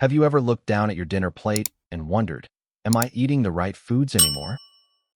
Have you ever looked down at your dinner plate and wondered, am I eating the right foods anymore?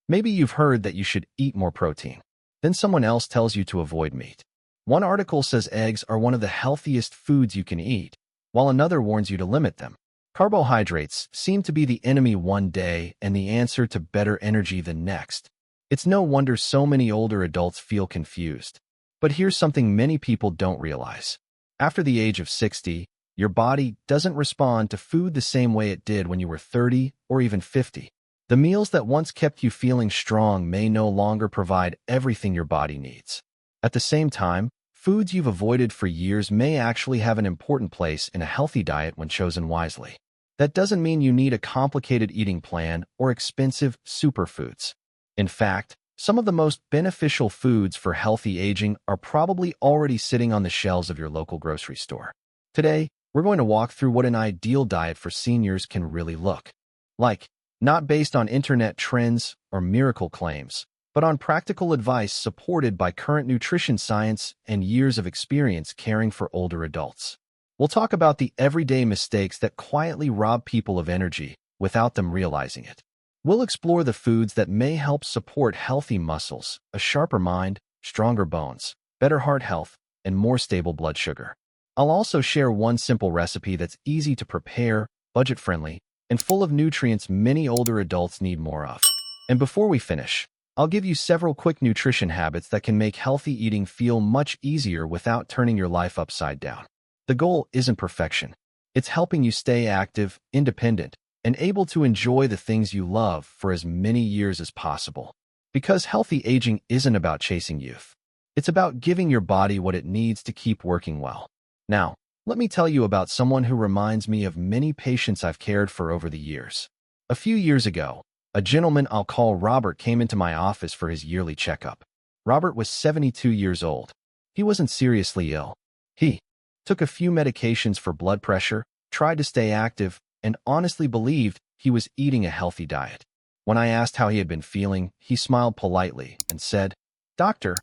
Maybe you've heard that you should eat more protein. Then someone else tells you to avoid meat. One article says eggs are one of the healthiest foods you can eat, while another warns you to limit them. Carbohydrates seem to be the enemy one day and the answer to better energy the next. It's no wonder so many older adults feel confused. But here's something many people don't realize. After the age of 60, your body doesn't respond to food the same way it did when you were 30 or even 50. The meals that once kept you feeling strong may no longer provide everything your body needs. At the same time, foods you've avoided for years may actually have an important place in a healthy diet when chosen wisely. That doesn't mean you need a complicated eating plan or expensive superfoods. In fact, some of the most beneficial foods for healthy aging are probably already sitting on the shelves of your local grocery store. Today, we're going to walk through what an ideal diet for seniors can really look like, not based on internet trends or miracle claims, but on practical advice supported by current nutrition science and years of experience caring for older adults. We'll talk about the everyday mistakes that quietly rob people of energy without them realizing it. We'll explore the foods that may help support healthy muscles, a sharper mind, stronger bones, better heart health, and more stable blood sugar. I'll also share one simple recipe that's easy to prepare, budget-friendly, and full of nutrients many older adults need more of. And before we finish, I'll give you several quick nutrition habits that can make healthy eating feel much easier without turning your life upside down. The goal isn't perfection. It's helping you stay active, independent, and able to enjoy the things you love for as many years as possible. Because healthy aging isn't about chasing youth. It's about giving your body what it needs to keep working well. Now, let me tell you about someone who reminds me of many patients I've cared for over the years. A few years ago, a gentleman I'll call Robert came into my office for his yearly checkup. Robert was 72 years old. He wasn't seriously ill. He took a few medications for blood pressure, tried to stay active, and honestly believed he was eating a healthy diet. When I asked how he had been feeling, he smiled politely and said, "Doctor,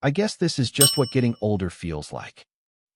I guess this is just what getting older feels like."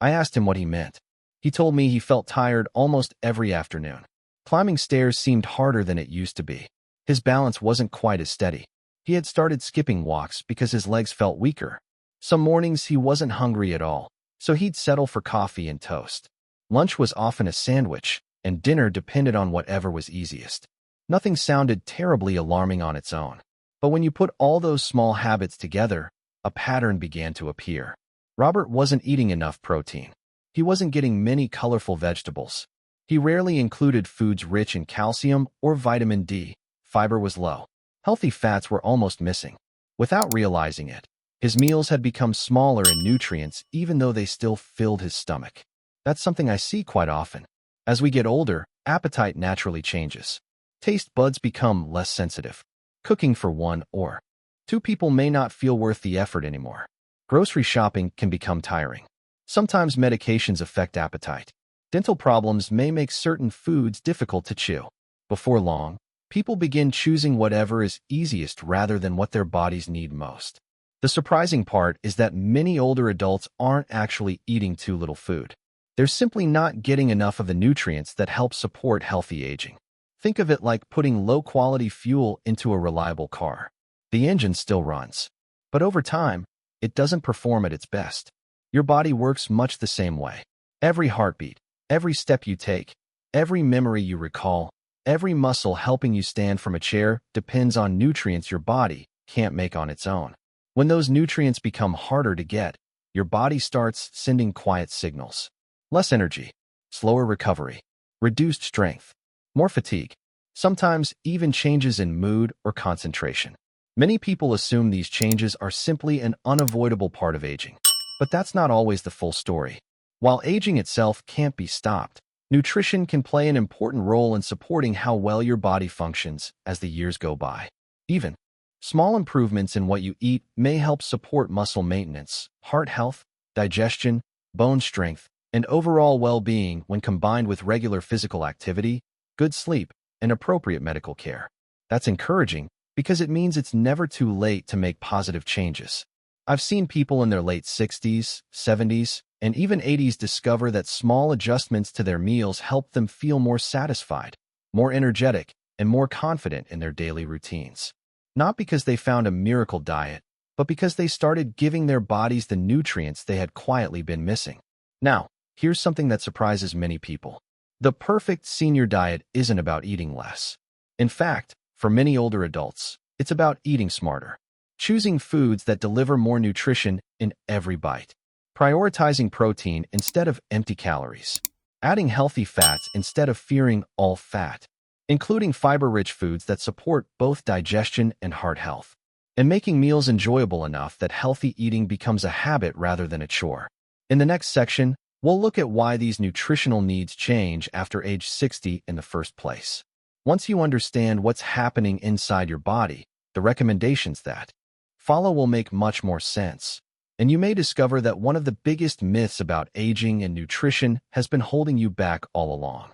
I asked him what he meant. He told me he felt tired almost every afternoon. Climbing stairs seemed harder than it used to be. His balance wasn't quite as steady. He had started skipping walks because his legs felt weaker. Some mornings he wasn't hungry at all, so he'd settle for coffee and toast. Lunch was often a sandwich, and dinner depended on whatever was easiest. Nothing sounded terribly alarming on its own. But when you put all those small habits together, a pattern began to appear. Robert wasn't eating enough protein. He wasn't getting many colorful vegetables. He rarely included foods rich in calcium or vitamin D. Fiber was low. Healthy fats were almost missing. Without realizing it, his meals had become smaller in nutrients even though they still filled his stomach. That's something I see quite often. As we get older, appetite naturally changes. Taste buds become less sensitive. Cooking for one or two people may not feel worth the effort anymore. Grocery shopping can become tiring. Sometimes medications affect appetite. Dental problems may make certain foods difficult to chew. Before long, people begin choosing whatever is easiest rather than what their bodies need most. The surprising part is that many older adults aren't actually eating too little food. They're simply not getting enough of the nutrients that help support healthy aging. Think of it like putting low-quality fuel into a reliable car. The engine still runs, but over time, it doesn't perform at its best. Your body works much the same way. Every heartbeat, every step you take, every memory you recall, every muscle helping you stand from a chair depends on nutrients your body can't make on its own. When those nutrients become harder to get, your body starts sending quiet signals. Less energy, slower recovery, reduced strength, more fatigue, sometimes even changes in mood or concentration. Many people assume these changes are simply an unavoidable part of aging. But that's not always the full story. While aging itself can't be stopped, nutrition can play an important role in supporting how well your body functions as the years go by. Even small improvements in what you eat may help support muscle maintenance, heart health, digestion, bone strength, and overall well-being when combined with regular physical activity, good sleep, and appropriate medical care. That's encouraging because it means it's never too late to make positive changes. I've seen people in their late 60s, 70s, and even 80s discover that small adjustments to their meals help them feel more satisfied, more energetic, and more confident in their daily routines. Not because they found a miracle diet, but because they started giving their bodies the nutrients they had quietly been missing. Now, here's something that surprises many people. The perfect senior diet isn't about eating less. In fact, for many older adults, it's about eating smarter, choosing foods that deliver more nutrition in every bite, prioritizing protein instead of empty calories, adding healthy fats instead of fearing all fat, including fiber-rich foods that support both digestion and heart health, and making meals enjoyable enough that healthy eating becomes a habit rather than a chore. In the next section, we'll look at why these nutritional needs change after age 60 in the first place. Once you understand what's happening inside your body, the recommendations that follow will make much more sense, and you may discover that one of the biggest myths about aging and nutrition has been holding you back all along.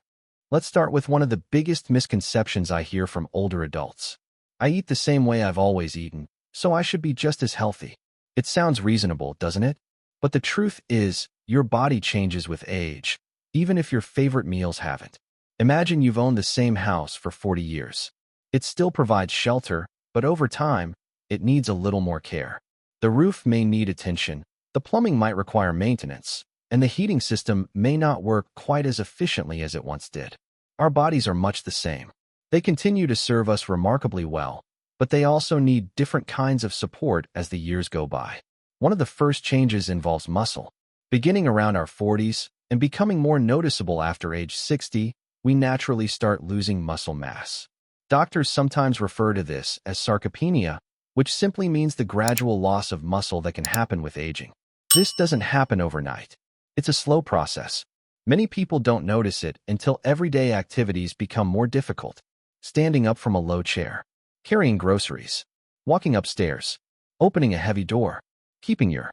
Let's start with one of the biggest misconceptions I hear from older adults. I eat the same way I've always eaten, so I should be just as healthy. It sounds reasonable, doesn't it? But the truth is, your body changes with age, even if your favorite meals haven't. Imagine you've owned the same house for 40 years. It still provides shelter, but over time, it needs a little more care. The roof may need attention, the plumbing might require maintenance, and the heating system may not work quite as efficiently as it once did. Our bodies are much the same. They continue to serve us remarkably well, but they also need different kinds of support as the years go by. One of the first changes involves muscle. Beginning around our 40s and becoming more noticeable after age 60, we naturally start losing muscle mass. Doctors sometimes refer to this as sarcopenia, which simply means the gradual loss of muscle that can happen with aging. This doesn't happen overnight. It's a slow process. Many people don't notice it until everyday activities become more difficult. Standing up from a low chair, carrying groceries, walking upstairs, opening a heavy door, keeping your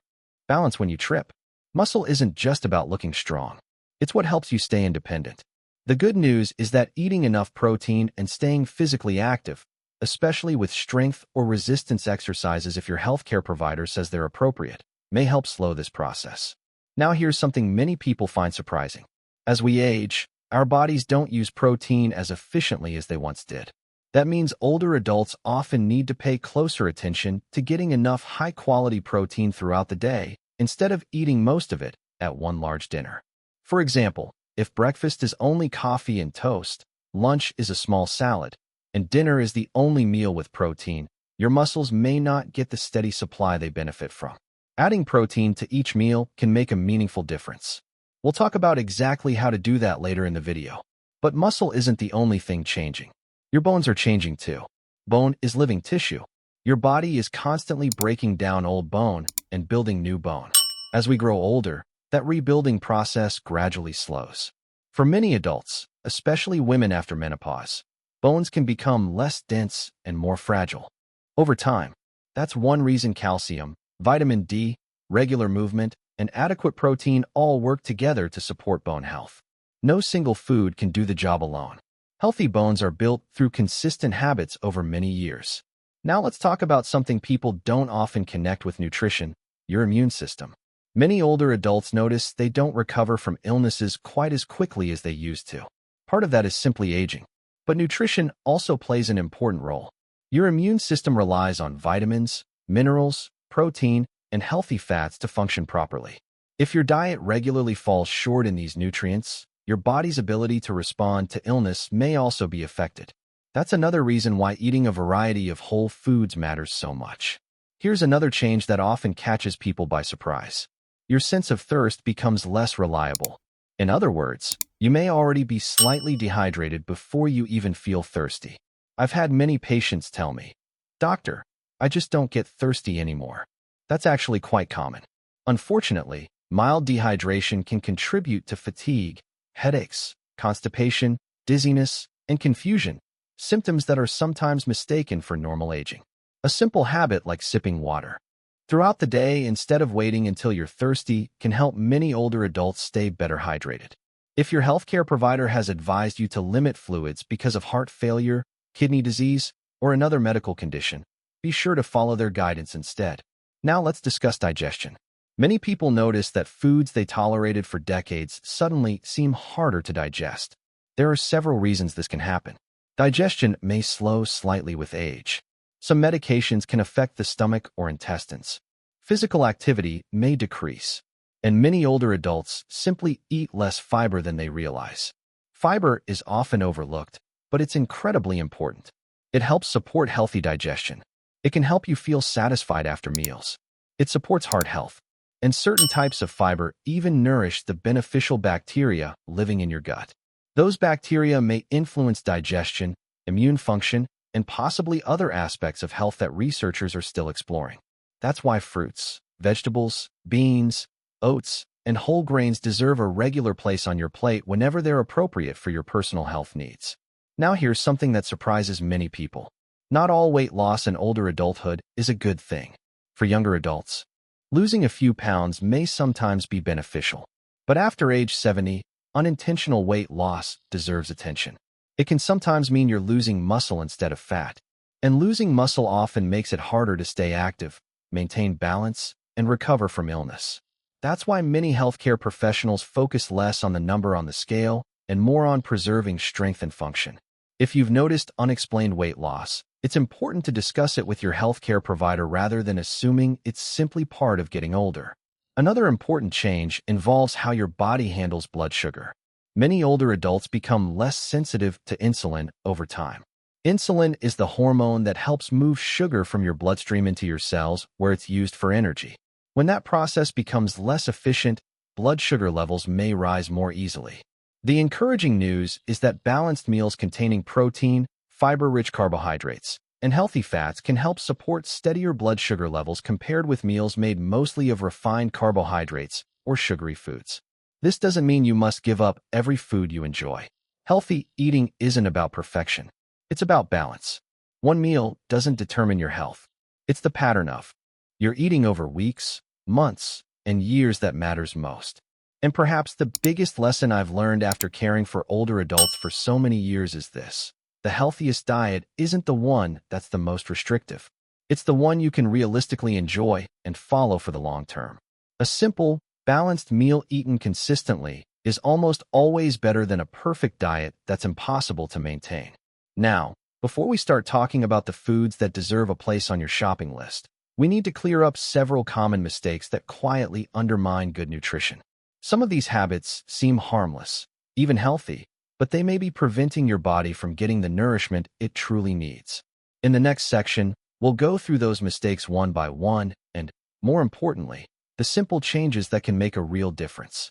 balance when you trip. Muscle isn't just about looking strong. It's what helps you stay independent. The good news is that eating enough protein and staying physically active, especially with strength or resistance exercises if your healthcare provider says they're appropriate, may help slow this process. Now here's something many people find surprising. As we age, our bodies don't use protein as efficiently as they once did. That means older adults often need to pay closer attention to getting enough high-quality protein throughout the day instead of eating most of it at one large dinner. For example, if breakfast is only coffee and toast, lunch is a small salad, and dinner is the only meal with protein, your muscles may not get the steady supply they benefit from. Adding protein to each meal can make a meaningful difference. We'll talk about exactly how to do that later in the video. But muscle isn't the only thing changing. Your bones are changing too. Bone is living tissue. Your body is constantly breaking down old bone and building new bone. As we grow older, that rebuilding process gradually slows. For many adults, especially women after menopause, bones can become less dense and more fragile. Over time, that's one reason calcium, vitamin D, regular movement, and adequate protein all work together to support bone health. No single food can do the job alone. Healthy bones are built through consistent habits over many years. Now let's talk about something people don't often connect with nutrition: your immune system. Many older adults notice they don't recover from illnesses quite as quickly as they used to. Part of that is simply aging. But nutrition also plays an important role. Your immune system relies on vitamins, minerals, protein, and healthy fats to function properly. If your diet regularly falls short in these nutrients, your body's ability to respond to illness may also be affected. That's another reason why eating a variety of whole foods matters so much. Here's another change that often catches people by surprise. Your sense of thirst becomes less reliable. In other words, you may already be slightly dehydrated before you even feel thirsty. I've had many patients tell me, "Doctor, I just don't get thirsty anymore." That's actually quite common. Unfortunately, mild dehydration can contribute to fatigue, headaches, constipation, dizziness, and confusion, symptoms that are sometimes mistaken for normal aging. A simple habit like sipping water throughout the day instead of waiting until you're thirsty can help many older adults stay better hydrated. If your healthcare provider has advised you to limit fluids because of heart failure, kidney disease, or another medical condition, be sure to follow their guidance instead. Now let's discuss digestion. Many people notice that foods they tolerated for decades suddenly seem harder to digest. There are several reasons this can happen. Digestion may slow slightly with age. Some medications can affect the stomach or intestines. Physical activity may decrease. And many older adults simply eat less fiber than they realize. Fiber is often overlooked, but it's incredibly important. It helps support healthy digestion. It can help you feel satisfied after meals. It supports heart health. And certain types of fiber even nourish the beneficial bacteria living in your gut. Those bacteria may influence digestion, immune function, and possibly other aspects of health that researchers are still exploring. That's why fruits, vegetables, beans, oats, and whole grains deserve a regular place on your plate whenever they're appropriate for your personal health needs. Now here's something that surprises many people. Not all weight loss in older adulthood is a good thing. For younger adults, losing a few pounds may sometimes be beneficial. But after age 70, unintentional weight loss deserves attention. It can sometimes mean you're losing muscle instead of fat. And losing muscle often makes it harder to stay active, maintain balance, and recover from illness. That's why many healthcare professionals focus less on the number on the scale and more on preserving strength and function. If you've noticed unexplained weight loss, it's important to discuss it with your healthcare provider rather than assuming it's simply part of getting older. Another important change involves how your body handles blood sugar. Many older adults become less sensitive to insulin over time. Insulin is the hormone that helps move sugar from your bloodstream into your cells where it's used for energy. When that process becomes less efficient, blood sugar levels may rise more easily. The encouraging news is that balanced meals containing protein, fiber-rich carbohydrates, and healthy fats can help support steadier blood sugar levels compared with meals made mostly of refined carbohydrates or sugary foods. This doesn't mean you must give up every food you enjoy. Healthy eating isn't about perfection. It's about balance. One meal doesn't determine your health. It's the pattern of you're eating over weeks, months, and years that matters most. And perhaps the biggest lesson I've learned after caring for older adults for so many years is this. The healthiest diet isn't the one that's the most restrictive. It's the one you can realistically enjoy and follow for the long term. A simple, balanced meal eaten consistently is almost always better than a perfect diet that's impossible to maintain. Now, before we start talking about the foods that deserve a place on your shopping list, we need to clear up several common mistakes that quietly undermine good nutrition. Some of these habits seem harmless, even healthy, but they may be preventing your body from getting the nourishment it truly needs. In the next section, we'll go through those mistakes one by one and, more importantly, the simple changes that can make a real difference.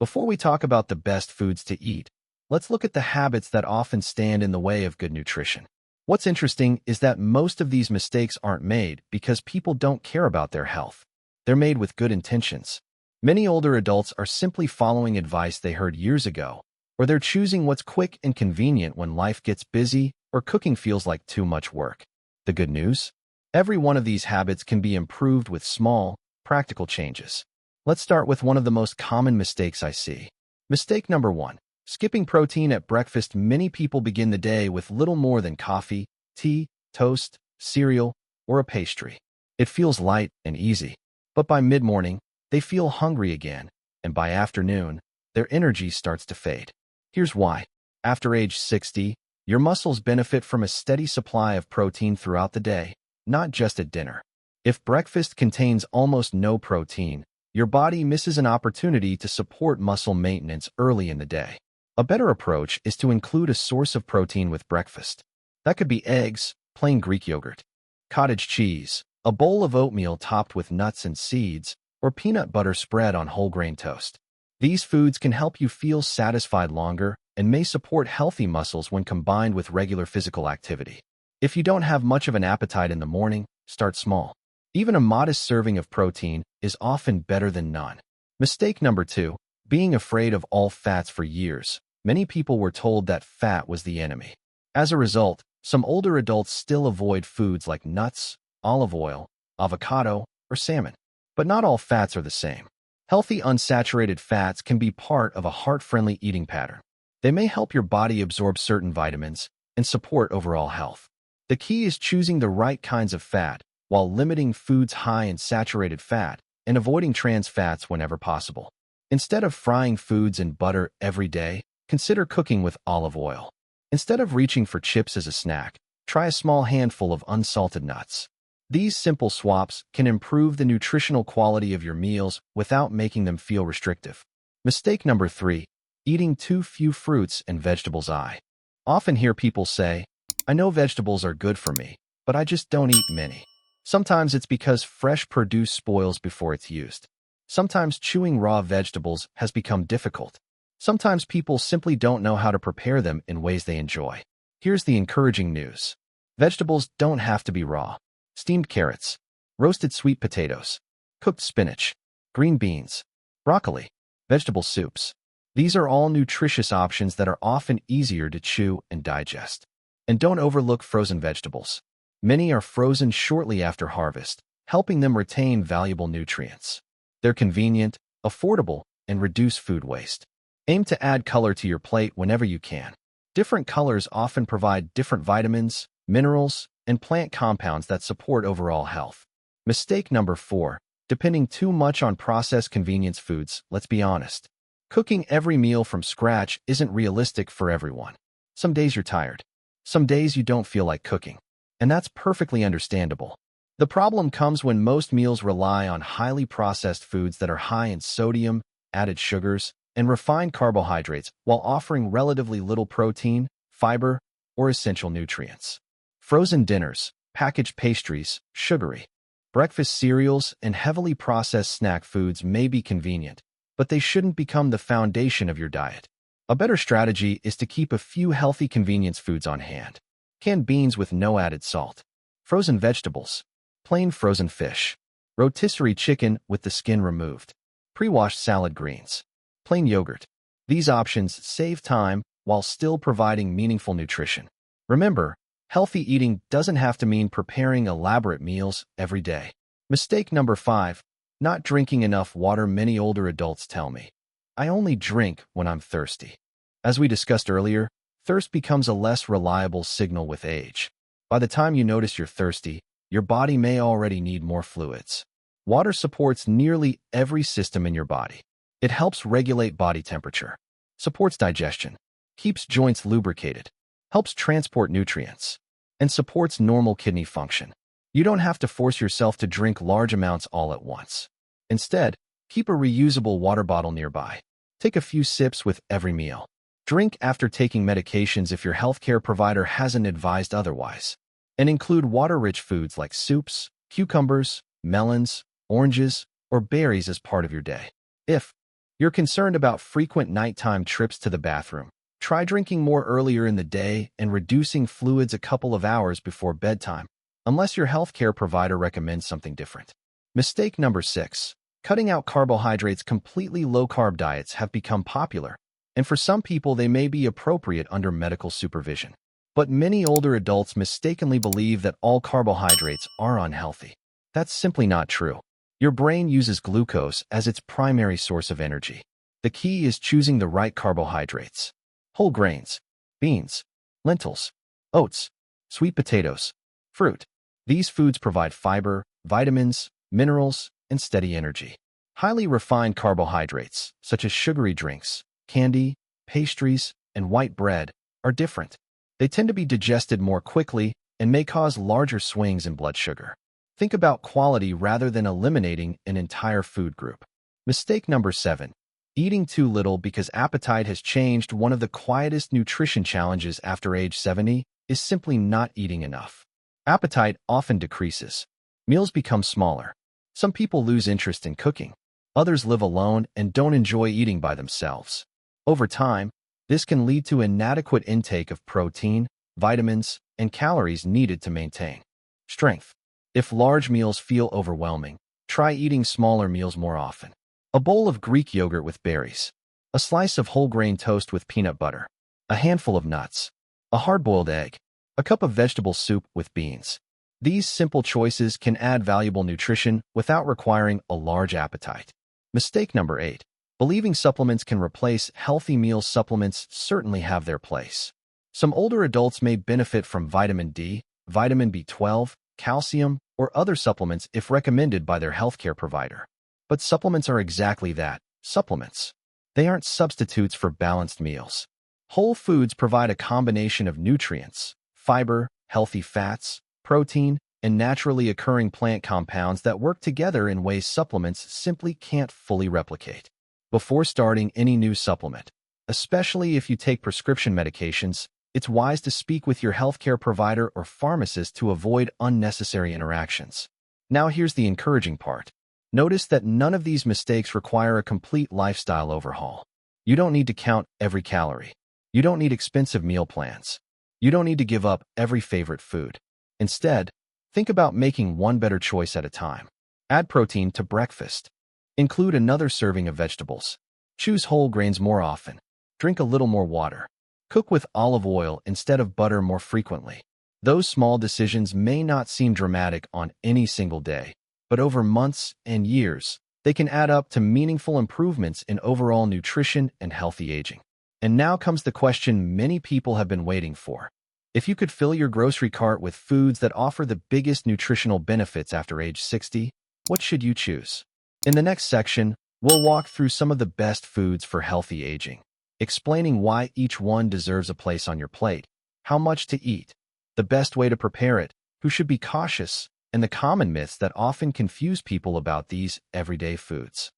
Before we talk about the best foods to eat, let's look at the habits that often stand in the way of good nutrition. What's interesting is that most of these mistakes aren't made because people don't care about their health. They're made with good intentions. Many older adults are simply following advice they heard years ago, or they're choosing what's quick and convenient when life gets busy or cooking feels like too much work. The good news? Every one of these habits can be improved with small, practical changes. Let's start with one of the most common mistakes I see. Mistake number 1. Skipping protein at breakfast. Many people begin the day with little more than coffee, tea, toast, cereal, or a pastry. It feels light and easy. But by mid-morning, they feel hungry again, and by afternoon, their energy starts to fade. Here's why. After age 60, your muscles benefit from a steady supply of protein throughout the day, not just at dinner. If breakfast contains almost no protein, your body misses an opportunity to support muscle maintenance early in the day. A better approach is to include a source of protein with breakfast. That could be eggs, plain Greek yogurt, cottage cheese, a bowl of oatmeal topped with nuts and seeds, or peanut butter spread on whole grain toast. These foods can help you feel satisfied longer and may support healthy muscles when combined with regular physical activity. If you don't have much of an appetite in the morning, start small. Even a modest serving of protein is often better than none. Mistake number 2. Being afraid of all fats. For years, many people were told that fat was the enemy. As a result, some older adults still avoid foods like nuts, olive oil, avocado, or salmon. But not all fats are the same. Healthy unsaturated fats can be part of a heart-friendly eating pattern. They may help your body absorb certain vitamins and support overall health. The key is choosing the right kinds of fat, while limiting foods high in saturated fat and avoiding trans fats whenever possible. Instead of frying foods in butter every day, consider cooking with olive oil. Instead of reaching for chips as a snack, try a small handful of unsalted nuts. These simple swaps can improve the nutritional quality of your meals without making them feel restrictive. Mistake number 3, eating too few fruits and vegetables. I often hear people say, I know vegetables are good for me, but I just don't eat many. Sometimes it's because fresh produce spoils before it's used. Sometimes chewing raw vegetables has become difficult. Sometimes people simply don't know how to prepare them in ways they enjoy. Here's the encouraging news. Vegetables don't have to be raw. Steamed carrots, roasted sweet potatoes, cooked spinach, green beans, broccoli, vegetable soups. These are all nutritious options that are often easier to chew and digest. And don't overlook frozen vegetables. Many are frozen shortly after harvest, helping them retain valuable nutrients. They're convenient, affordable, and reduce food waste. Aim to add color to your plate whenever you can. Different colors often provide different vitamins, minerals, and plant compounds that support overall health. Mistake number 4, depending too much on processed convenience foods. Let's be honest. Cooking every meal from scratch isn't realistic for everyone. Some days you're tired. Some days you don't feel like cooking. And that's perfectly understandable. The problem comes when most meals rely on highly processed foods that are high in sodium, added sugars, and refined carbohydrates while offering relatively little protein, fiber, or essential nutrients. Frozen dinners, packaged pastries, sugary breakfast cereals, and heavily processed snack foods may be convenient, but they shouldn't become the foundation of your diet. A better strategy is to keep a few healthy convenience foods on hand. Canned beans with no added salt, frozen vegetables, plain frozen fish, rotisserie chicken with the skin removed, pre-washed salad greens, plain yogurt. These options save time while still providing meaningful nutrition. Remember, healthy eating doesn't have to mean preparing elaborate meals every day. Mistake number 5, not drinking enough water. Many older adults tell me, I only drink when I'm thirsty. As we discussed earlier, thirst becomes a less reliable signal with age. By the time you notice you're thirsty, your body may already need more fluids. Water supports nearly every system in your body. It helps regulate body temperature, supports digestion, keeps joints lubricated, helps transport nutrients, and supports normal kidney function. You don't have to force yourself to drink large amounts all at once. Instead, keep a reusable water bottle nearby. Take a few sips with every meal. Drink after taking medications if your healthcare provider hasn't advised otherwise. And include water-rich foods like soups, cucumbers, melons, oranges, or berries as part of your day. If you're concerned about frequent nighttime trips to the bathroom, try drinking more earlier in the day and reducing fluids a couple of hours before bedtime, unless your healthcare provider recommends something different. Mistake number 6, cutting out carbohydrates. Completely low-carb diets have become popular, and for some people they may be appropriate under medical supervision. But many older adults mistakenly believe that all carbohydrates are unhealthy. That's simply not true. Your brain uses glucose as its primary source of energy. The key is choosing the right carbohydrates. Whole grains, beans, lentils, oats, sweet potatoes, fruit. These foods provide fiber, vitamins, minerals, and steady energy. Highly refined carbohydrates, such as sugary drinks, candy, pastries, and white bread, are different. They tend to be digested more quickly and may cause larger swings in blood sugar. Think about quality rather than eliminating an entire food group. Mistake number 7, eating too little because appetite has changed. One of the quietest nutrition challenges after age 70 is simply not eating enough. Appetite often decreases. Meals become smaller. Some people lose interest in cooking. Others live alone and don't enjoy eating by themselves. Over time, this can lead to inadequate intake of protein, vitamins, and calories needed to maintain strength. If large meals feel overwhelming, try eating smaller meals more often. A bowl of Greek yogurt with berries, a slice of whole grain toast with peanut butter, a handful of nuts, a hard-boiled egg, a cup of vegetable soup with beans. These simple choices can add valuable nutrition without requiring a large appetite. Mistake number 8, believing supplements can replace healthy meals. Supplements certainly have their place. Some older adults may benefit from vitamin D, vitamin B12, calcium, or other supplements if recommended by their healthcare provider. But supplements are exactly that, supplements. They aren't substitutes for balanced meals. Whole foods provide a combination of nutrients, fiber, healthy fats, protein, and naturally occurring plant compounds that work together in ways supplements simply can't fully replicate. Before starting any new supplement, especially if you take prescription medications, it's wise to speak with your healthcare provider or pharmacist to avoid unnecessary interactions. Now here's the encouraging part. Notice that none of these mistakes require a complete lifestyle overhaul. You don't need to count every calorie. You don't need expensive meal plans. You don't need to give up every favorite food. Instead, think about making one better choice at a time. Add protein to breakfast. Include another serving of vegetables. Choose whole grains more often. Drink a little more water. Cook with olive oil instead of butter more frequently. Those small decisions may not seem dramatic on any single day, but over months and years, they can add up to meaningful improvements in overall nutrition and healthy aging. And now comes the question many people have been waiting for. If you could fill your grocery cart with foods that offer the biggest nutritional benefits after age 60, what should you choose? In the next section, we'll walk through some of the best foods for healthy aging, explaining why each one deserves a place on your plate, how much to eat, the best way to prepare it, who should be cautious, and the common myths that often confuse people about these everyday foods.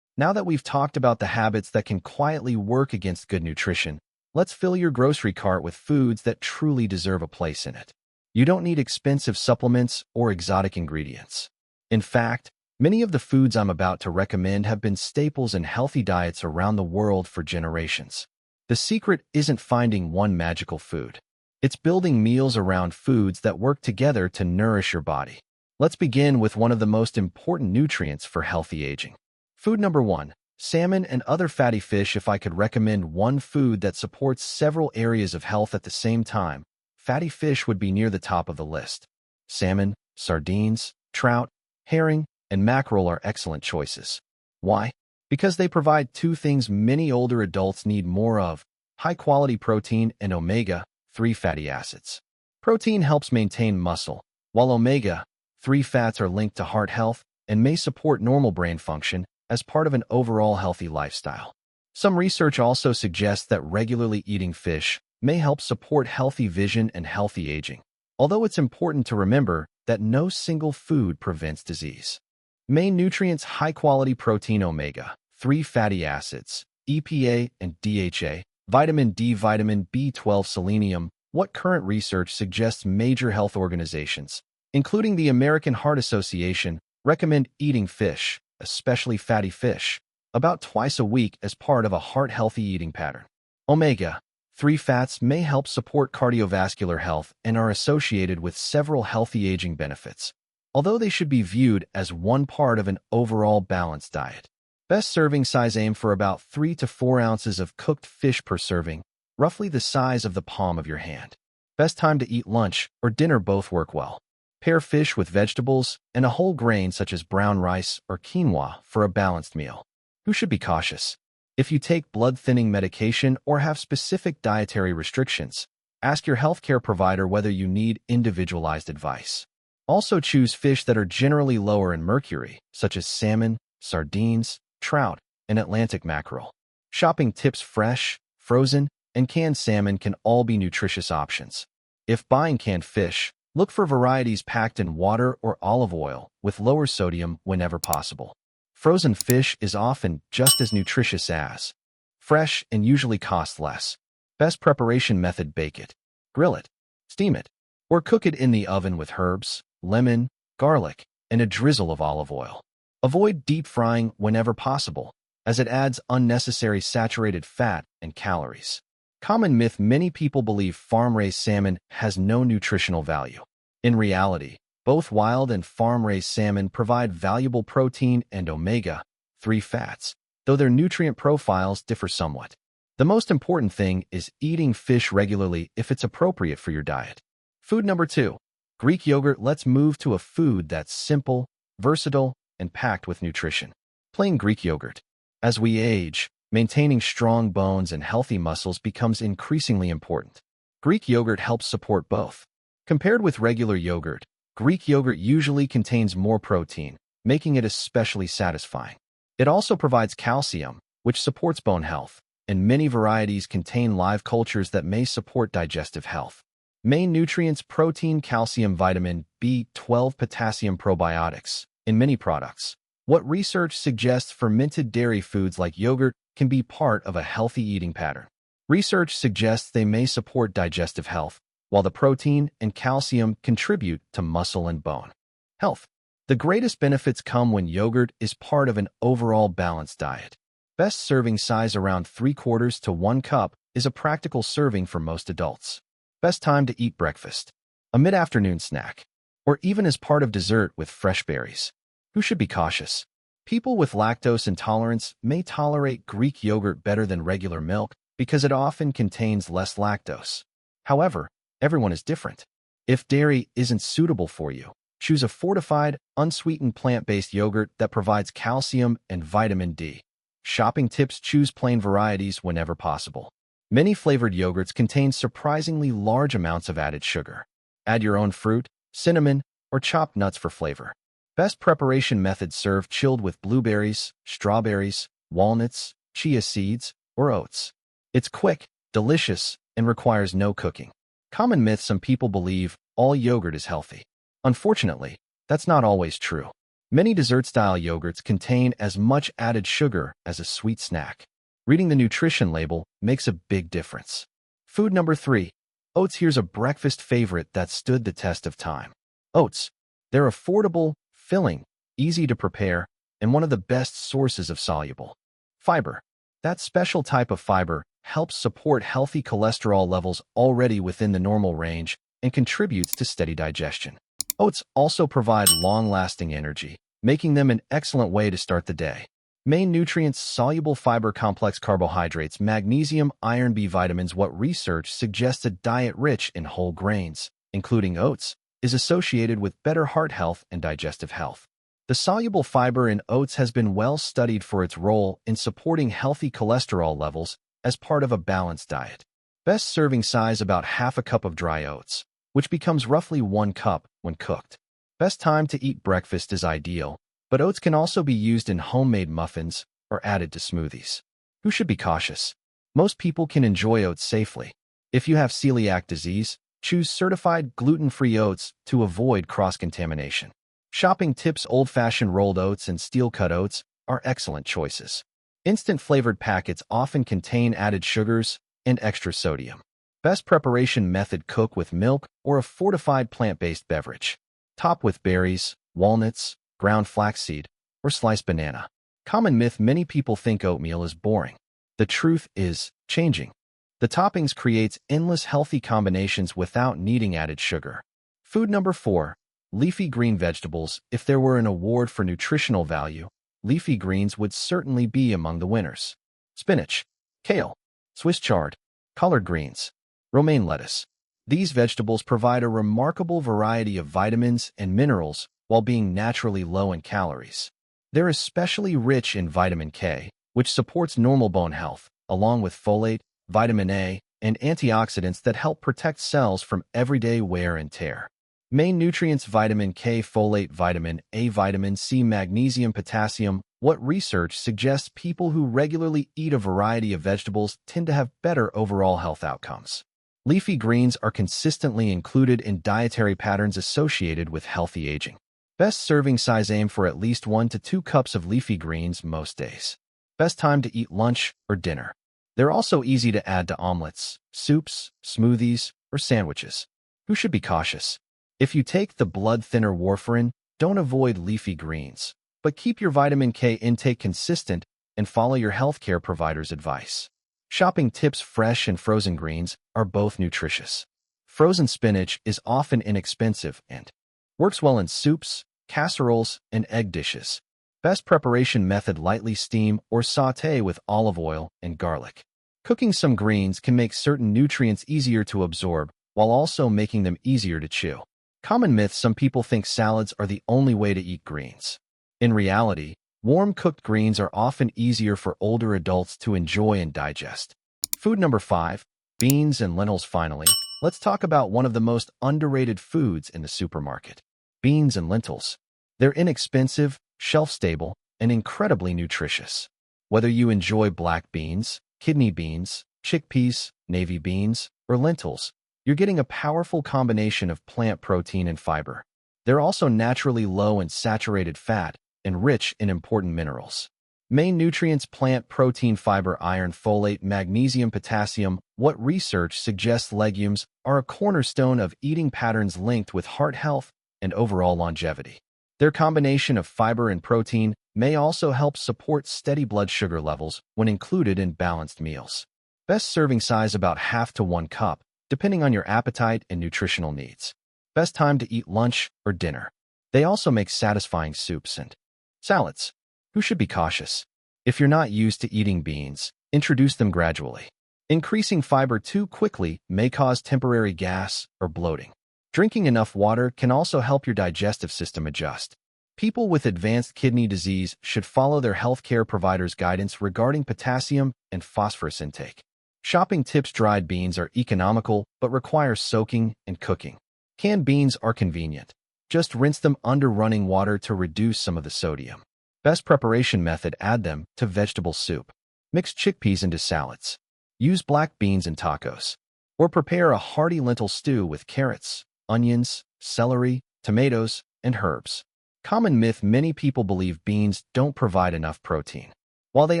Now that we've talked about the habits that can quietly work against good nutrition, let's fill your grocery cart with foods that truly deserve a place in it. You don't need expensive supplements or exotic ingredients. In fact, many of the foods I'm about to recommend have been staples in healthy diets around the world for generations. The secret isn't finding one magical food. It's building meals around foods that work together to nourish your body. Let's begin with one of the most important nutrients for healthy aging. Food number 1, salmon and other fatty fish. If I could recommend one food that supports several areas of health at the same time, fatty fish would be near the top of the list. Salmon, sardines, trout, herring, and mackerel are excellent choices. Why? Because they provide two things many older adults need more of: high-quality protein and omega-3 fatty acids. Protein helps maintain muscle, while omega-3 fats are linked to heart health and may support normal brain function as part of an overall healthy lifestyle. Some research also suggests that regularly eating fish may help support healthy vision and healthy aging, although it's important to remember that no single food prevents disease. Main nutrients: high-quality protein, omega-3 fatty acids, EPA and DHA, vitamin D, vitamin B12, selenium. What current research suggests major health organizations, including the American Heart Association, recommend eating fish, especially fatty fish, about twice a week as part of a heart-healthy eating pattern. Omega-3 fats may help support cardiovascular health and are associated with several healthy aging benefits, although they should be viewed as one part of an overall balanced diet. Best serving size: aim for about 3 to 4 ounces of cooked fish per serving, roughly the size of the palm of your hand. Best time to eat: lunch or dinner, both work well. Pair fish with vegetables and a whole grain such as brown rice or quinoa for a balanced meal. Who should be cautious? If you take blood-thinning medication or have specific dietary restrictions, ask your healthcare provider whether you need individualized advice. Also, choose fish that are generally lower in mercury, such as salmon, sardines, trout, and Atlantic mackerel. Shopping tips: fresh, frozen, and canned salmon can all be nutritious options. If buying canned fish, look for varieties packed in water or olive oil with lower sodium whenever possible. Frozen fish is often just as nutritious as fresh and usually costs less. Best preparation method: bake it, grill it, steam it, or cook it in the oven with herbs, lemon, garlic, and a drizzle of olive oil. Avoid deep frying whenever possible, as it adds unnecessary saturated fat and calories. Common myth: many people believe farm-raised salmon has no nutritional value. In reality, both wild and farm-raised salmon provide valuable protein and omega-3 fats, though their nutrient profiles differ somewhat. The most important thing is eating fish regularly if it's appropriate for your diet. Food number 2, Greek yogurt. Let's move to a food that's simple, versatile, and packed with nutrition. Plain Greek yogurt. As we age, maintaining strong bones and healthy muscles becomes increasingly important. Greek yogurt helps support both. Compared with regular yogurt, Greek yogurt usually contains more protein, making it especially satisfying. It also provides calcium, which supports bone health, and many varieties contain live cultures that may support digestive health. Main nutrients: protein, calcium, vitamin B12, potassium, probiotics. In many products, what research suggests fermented dairy foods like yogurt can be part of a healthy eating pattern. Research suggests they may support digestive health, while the protein and calcium contribute to muscle and bone health. The greatest benefits come when yogurt is part of an overall balanced diet. Best serving size: around 3/4 to 1 cup is a practical serving for most adults. Best time to eat: breakfast, a mid-afternoon snack, or even as part of dessert with fresh berries. Who should be cautious? People with lactose intolerance may tolerate Greek yogurt better than regular milk because it often contains less lactose. However, everyone is different. If dairy isn't suitable for you, choose a fortified, unsweetened plant-based yogurt that provides calcium and vitamin D. Shopping tips: choose plain varieties whenever possible. Many flavored yogurts contain surprisingly large amounts of added sugar. Add your own fruit, cinnamon, or chopped nuts for flavor. Best preparation method: serve chilled with blueberries, strawberries, walnuts, chia seeds, or oats. It's quick, delicious, and requires no cooking. Common myth: some people believe all yogurt is healthy. Unfortunately, that's not always true. Many dessert-style yogurts contain as much added sugar as a sweet snack. Reading the nutrition label makes a big difference. Food number 3. Oats. Here's a breakfast favorite that stood the test of time. Oats. They're affordable, filling, easy to prepare, and one of the best sources of soluble fiber. That special type of fiber helps support healthy cholesterol levels already within the normal range and contributes to steady digestion. Oats also provide long-lasting energy, making them an excellent way to start the day. Main nutrients: soluble fiber, complex carbohydrates, magnesium, iron, B vitamins. What research suggests a diet rich in whole grains, including oats, is associated with better heart health and digestive health. The soluble fiber in oats has been well studied for its role in supporting healthy cholesterol levels as part of a balanced diet. Best serving size: about half a cup of dry oats, which becomes roughly 1 cup when cooked. Best time to eat: breakfast is ideal, but oats can also be used in homemade muffins or added to smoothies. Who should be cautious? Most people can enjoy oats safely. If you have celiac disease, choose certified gluten-free oats to avoid cross-contamination. Shopping tips: old-fashioned rolled oats and steel-cut oats are excellent choices. Instant flavored packets often contain added sugars and extra sodium. Best preparation method: cook with milk or a fortified plant-based beverage. Top with berries, walnuts, ground flaxseed, or sliced banana. Common myth: many people think oatmeal is boring. The truth is changing. The toppings creates endless healthy combinations without needing added sugar. Food number 4. Leafy green vegetables. If there were an award for nutritional value, leafy greens would certainly be among the winners. Spinach, kale, Swiss chard, collard greens, romaine lettuce. These vegetables provide a remarkable variety of vitamins and minerals while being naturally low in calories. They're especially rich in vitamin K, which supports normal bone health, along with folate, vitamin A, and antioxidants that help protect cells from everyday wear and tear. Main nutrients: vitamin K, folate, vitamin A, vitamin C, magnesium, potassium. What research suggests people who regularly eat a variety of vegetables tend to have better overall health outcomes. Leafy greens are consistently included in dietary patterns associated with healthy aging. Best serving size: aim for at least 1 to 2 cups of leafy greens most days. Best time to eat: lunch or dinner. They're also easy to add to omelets, soups, smoothies, or sandwiches. Who should be cautious? If you take the blood thinner warfarin, don't avoid leafy greens, but keep your vitamin K intake consistent and follow your healthcare provider's advice. Shopping tips: fresh and frozen greens are both nutritious. Frozen spinach is often inexpensive and works well in soups, casseroles, and egg dishes. Best preparation method: lightly steam or sauté with olive oil and garlic. Cooking some greens can make certain nutrients easier to absorb while also making them easier to chew. Common myth: some people think salads are the only way to eat greens. In reality, warm cooked greens are often easier for older adults to enjoy and digest. Food number 5. Beans and lentils. Finally, let's talk about one of the most underrated foods in the supermarket. beans and lentils. They're inexpensive, shelf-stable, and incredibly nutritious. Whether you enjoy black beans, kidney beans, chickpeas, navy beans, or lentils, you're getting a powerful combination of plant protein and fiber. They're also naturally low in saturated fat and rich in important minerals. Main nutrients: plant protein, fiber, iron, folate, magnesium, potassium. What research suggests legumes are a cornerstone of eating patterns linked with heart health and overall longevity. Their combination of fiber and protein may also help support steady blood sugar levels when included in balanced meals. Best serving size: about half to 1 cup, depending on your appetite and nutritional needs. Best time to eat: lunch or dinner. They also make satisfying soups and salads. Who should be cautious? If you're not used to eating beans, introduce them gradually. Increasing fiber too quickly may cause temporary gas or bloating. Drinking enough water can also help your digestive system adjust. People with advanced kidney disease should follow their healthcare provider's guidance regarding potassium and phosphorus intake. Shopping tips: dried beans are economical but require soaking and cooking. Canned beans are convenient. Just rinse them under running water to reduce some of the sodium. Best preparation method: add them to vegetable soup. Mix chickpeas into salads. Use black beans in tacos. Or prepare a hearty lentil stew with carrots, onions, celery, tomatoes, and herbs. Common myth: many people believe beans don't provide enough protein. While they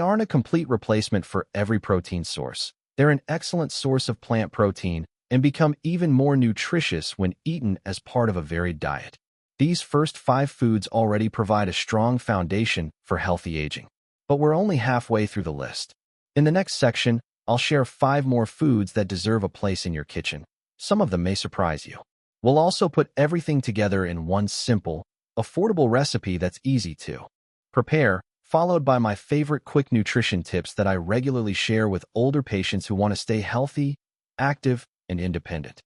aren't a complete replacement for every protein source, they're an excellent source of plant protein and become even more nutritious when eaten as part of a varied diet. These first 5 foods already provide a strong foundation for healthy aging. But we're only halfway through the list. In the next section, I'll share 5 more foods that deserve a place in your kitchen. Some of them may surprise you. We'll also put everything together in one simple, affordable recipe that's easy to prepare, followed by my favorite quick nutrition tips that I regularly share with older patients who want to stay healthy, active, and independent.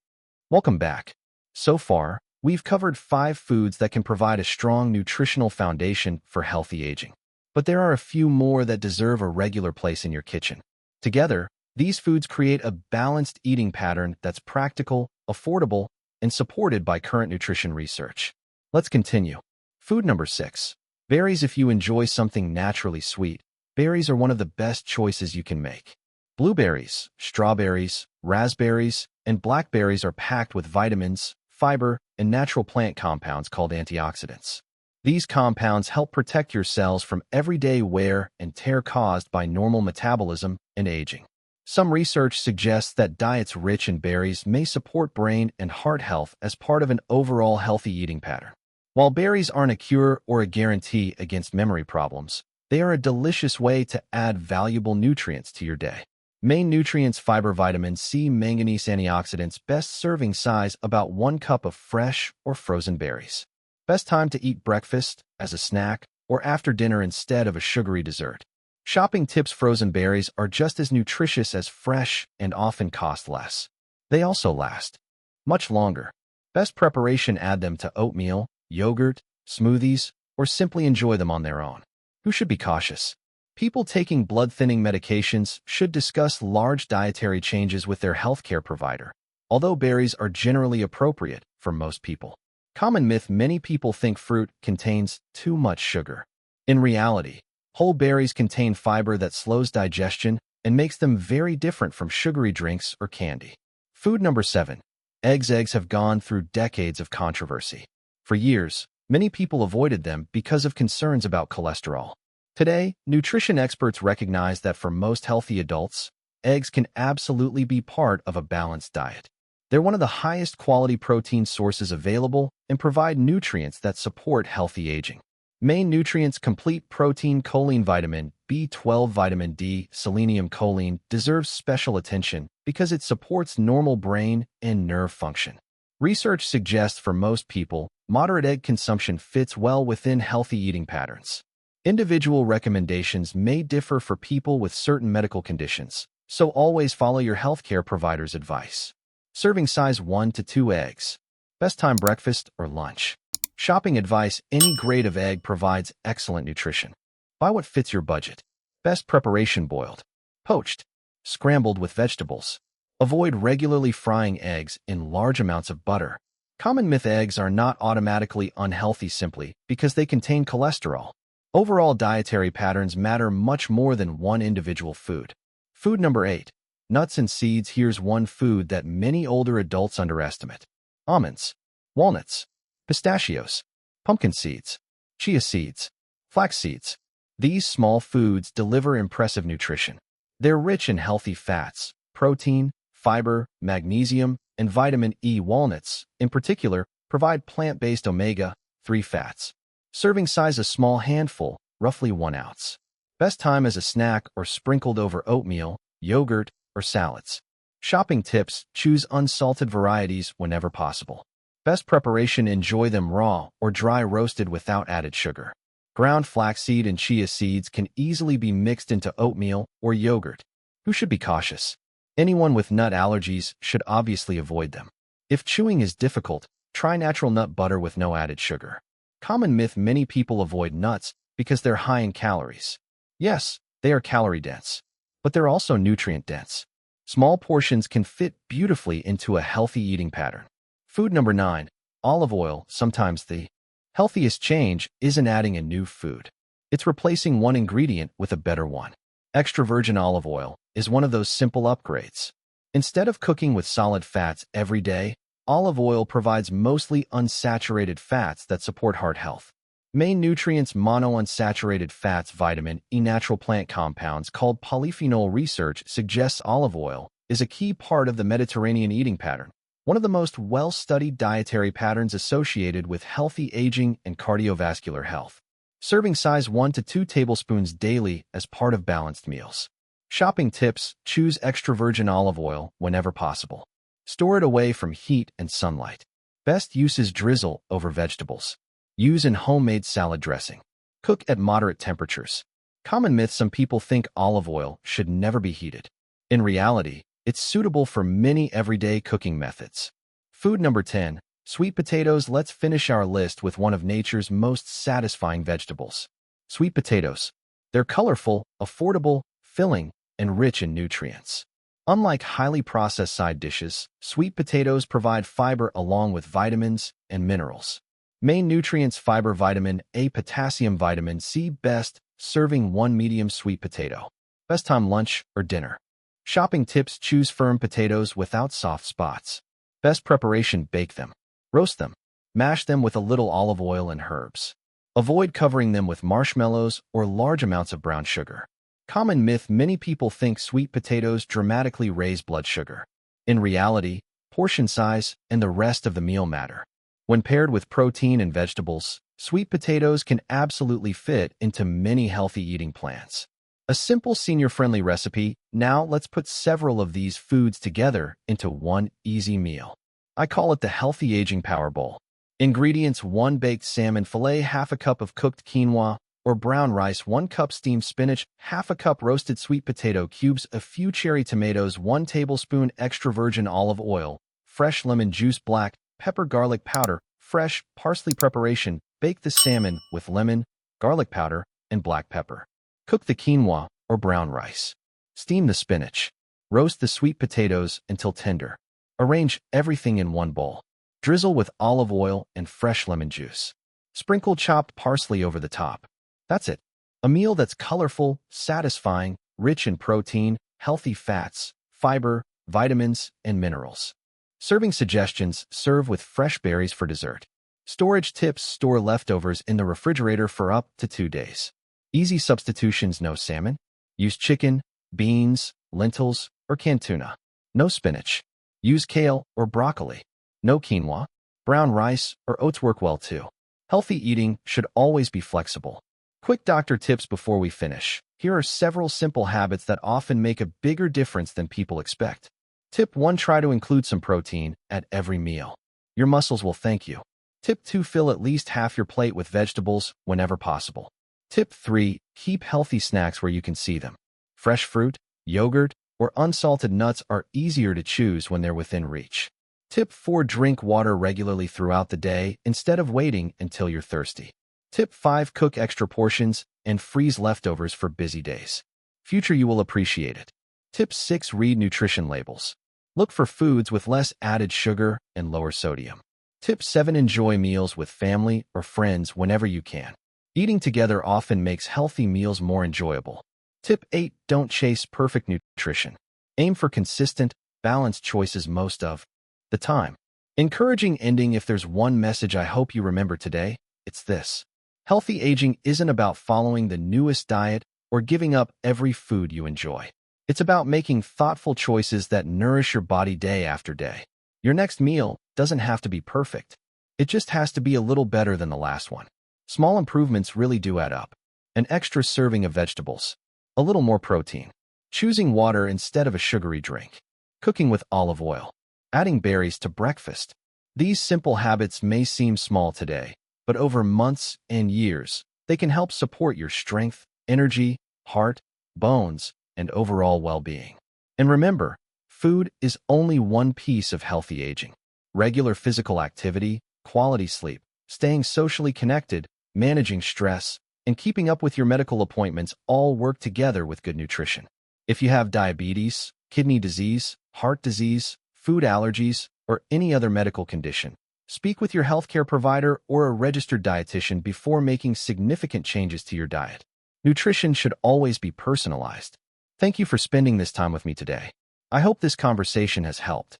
Welcome back. So far, we've covered 5 foods that can provide a strong nutritional foundation for healthy aging. But there are a few more that deserve a regular place in your kitchen. Together, these foods create a balanced eating pattern that's practical, affordable, and supported by current nutrition research. Let's continue. Food number 6. Berries. If you enjoy something naturally sweet, berries are one of the best choices you can make. Blueberries, strawberries, raspberries, and blackberries are packed with vitamins, fiber, and natural plant compounds called antioxidants. These compounds help protect your cells from everyday wear and tear caused by normal metabolism and aging. Some research suggests that diets rich in berries may support brain and heart health as part of an overall healthy eating pattern. While berries aren't a cure or a guarantee against memory problems, they are a delicious way to add valuable nutrients to your day. Main nutrients: fiber, vitamin C, manganese, antioxidants. Best serving size: about 1 cup of fresh or frozen berries. Best time to eat: breakfast, as a snack, or after dinner instead of a sugary dessert. Shopping tips: frozen berries are just as nutritious as fresh and often cost less. They also last much longer. Best preparation: add them to oatmeal, yogurt, smoothies, or simply enjoy them on their own. Who should be cautious? People taking blood-thinning medications should discuss large dietary changes with their healthcare provider, although berries are generally appropriate for most people. Common myth: many people think fruit contains too much sugar. In reality, whole berries contain fiber that slows digestion and makes them very different from sugary drinks or candy. Food number 7. Eggs. Eggs have gone through decades of controversy. For years, many people avoided them because of concerns about cholesterol. Today, nutrition experts recognize that for most healthy adults, eggs can absolutely be part of a balanced diet. They're one of the highest quality protein sources available and provide nutrients that support healthy aging. Main nutrients: complete protein, choline, vitamin B12, vitamin D, selenium. Choline deserves special attention because it supports normal brain and nerve function. Research suggests for most people, moderate egg consumption fits well within healthy eating patterns. Individual recommendations may differ for people with certain medical conditions, so always follow your healthcare provider's advice. Serving size: 1 to 2 eggs. Best time: breakfast or lunch. Shopping advice: any grade of egg provides excellent nutrition. Buy what fits your budget. Best preparation: boiled, poached, scrambled with vegetables. Avoid regularly frying eggs in large amounts of butter, Common myth: eggs are not automatically unhealthy simply because they contain cholesterol. Overall dietary patterns matter much more than one individual food. Food number 8. Nuts and seeds. Here's one food that many older adults underestimate. Almonds, walnuts, pistachios, pumpkin seeds, chia seeds, flax seeds. These small foods deliver impressive nutrition. They're rich in healthy fats, protein, fiber, magnesium, and vitamin E. Walnuts, in particular, provide plant-based omega-3 fats. Serving size: a small handful, roughly 1 ounce. Best time as a snack or sprinkled over oatmeal, yogurt, or salads. Shopping tips: choose unsalted varieties whenever possible. Best preparation: enjoy them raw or dry roasted without added sugar. Ground flaxseed and chia seeds can easily be mixed into oatmeal or yogurt. Who should be cautious? Anyone with nut allergies should obviously avoid them. If chewing is difficult, try natural nut butter with no added sugar. Common myth: many people avoid nuts because they're high in calories. Yes, they are calorie-dense, but they're also nutrient-dense. Small portions can fit beautifully into a healthy eating pattern. Food number 9. Olive oil. Sometimes the healthiest change isn't adding a new food. It's replacing one ingredient with a better one. Extra virgin olive oil is one of those simple upgrades. Instead of cooking with solid fats every day, olive oil provides mostly unsaturated fats that support heart health. Main nutrients: monounsaturated fats, vitamin E, natural plant compounds called polyphenol. Research suggests olive oil is a key part of the Mediterranean eating pattern, one of the most well-studied dietary patterns associated with healthy aging and cardiovascular health. Serving size: 1 to 2 tablespoons daily as part of balanced meals. Shopping tips: choose extra virgin olive oil whenever possible. Store it away from heat and sunlight. Best uses: drizzle over vegetables. Use in homemade salad dressing. Cook at moderate temperatures. Common myth: some people think olive oil should never be heated. In reality, it's suitable for many everyday cooking methods. Food number 10. Sweet potatoes. Let's finish our list with one of nature's most satisfying vegetables. Sweet potatoes. They're colorful, affordable, filling, and rich in nutrients. Unlike highly processed side dishes, sweet potatoes provide fiber along with vitamins and minerals. Main nutrients: fiber, vitamin A, potassium, vitamin C. Best serving: 1 medium sweet potato. Best time: lunch or dinner. Shopping tips: choose firm potatoes without soft spots. Best preparation: bake them, roast them, mash them with a little olive oil and herbs. Avoid covering them with marshmallows or large amounts of brown sugar. Common myth: many people think sweet potatoes dramatically raise blood sugar. In reality, portion size and the rest of the meal matter. When paired with protein and vegetables, sweet potatoes can absolutely fit into many healthy eating plans. A simple senior-friendly recipe. Now let's put several of these foods together into one easy meal. I call it the Healthy Aging Power Bowl. Ingredients: 1 baked salmon fillet, half a cup of cooked quinoa or brown rice, 1 cup steamed spinach, half a cup roasted sweet potato cubes, a few cherry tomatoes, 1 tablespoon extra virgin olive oil, fresh lemon juice, black pepper, garlic powder, fresh parsley. Preparation: bake the salmon with lemon, garlic powder, and black pepper. Cook the quinoa or brown rice. Steam the spinach. Roast the sweet potatoes until tender. Arrange everything in one bowl. Drizzle with olive oil and fresh lemon juice. Sprinkle chopped parsley over the top. That's it. A meal that's colorful, satisfying, rich in protein, healthy fats, fiber, vitamins, and minerals. Serving suggestions: serve with fresh berries for dessert. Storage tips: store leftovers in the refrigerator for up to 2 days. Easy substitutions: no salmon. Use chicken, beans, lentils, or canned tuna. No spinach. Use kale or broccoli. No quinoa. Brown rice or oats work well too. Healthy eating should always be flexible. Quick doctor tips before we finish. Here are several simple habits that often make a bigger difference than people expect. Tip 1. Try to include some protein at every meal. Your muscles will thank you. Tip 2. Fill at least half your plate with vegetables whenever possible. Tip 3. Keep healthy snacks where you can see them. Fresh fruit, yogurt, or unsalted nuts are easier to choose when they're within reach. Tip 4. Drink water regularly throughout the day instead of waiting until you're thirsty. Tip 5. Cook extra portions and freeze leftovers for busy days. Future you will appreciate it. Tip 6. Read nutrition labels. Look for foods with less added sugar and lower sodium. Tip 7. Enjoy meals with family or friends whenever you can. Eating together often makes healthy meals more enjoyable. Tip 8. Don't chase perfect nutrition. Aim for consistent, balanced choices most of the time. Encouraging ending. If there's one message I hope you remember today, it's this. Healthy aging isn't about following the newest diet or giving up every food you enjoy. It's about making thoughtful choices that nourish your body day after day. Your next meal doesn't have to be perfect. It just has to be a little better than the last one. Small improvements really do add up. An extra serving of vegetables. A little more protein. Choosing water instead of a sugary drink. Cooking with olive oil. Adding berries to breakfast. These simple habits may seem small today, but over months and years, they can help support your strength, energy, heart, bones, and overall well-being. And remember, food is only one piece of healthy aging. Regular physical activity, quality sleep, staying socially connected, managing stress, and keeping up with your medical appointments all work together with good nutrition. If you have diabetes, kidney disease, heart disease, food allergies, or any other medical condition, speak with your healthcare provider or a registered dietitian before making significant changes to your diet. Nutrition should always be personalized. Thank you for spending this time with me today. I hope this conversation has helped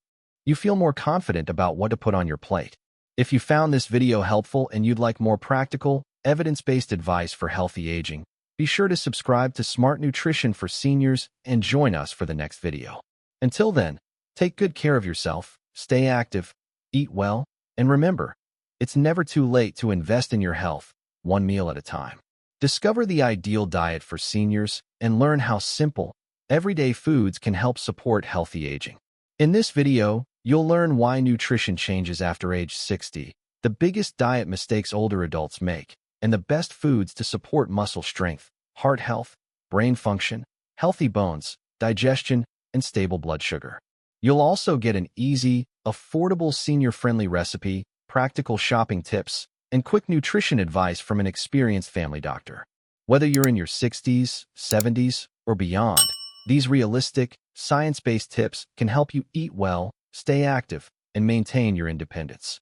you feel more confident about what to put on your plate. If you found this video helpful and you'd like more practical, evidence-based advice for healthy aging, be sure to subscribe to Smart Nutrition for Seniors and join us for the next video. Until then, take good care of yourself, stay active, eat well, and remember, it's never too late to invest in your health, one meal at a time. Discover the ideal diet for seniors and learn how simple, everyday foods can help support healthy aging. In this video, you'll learn why nutrition changes after age 60, the biggest diet mistakes older adults make, and the best foods to support muscle strength, heart health, brain function, healthy bones, digestion, and stable blood sugar. You'll also get an easy, affordable senior-friendly recipe, practical shopping tips, and quick nutrition advice from an experienced family doctor. Whether you're in your 60s, 70s, or beyond, these realistic, science-based tips can help you eat well, stay active, and maintain your independence.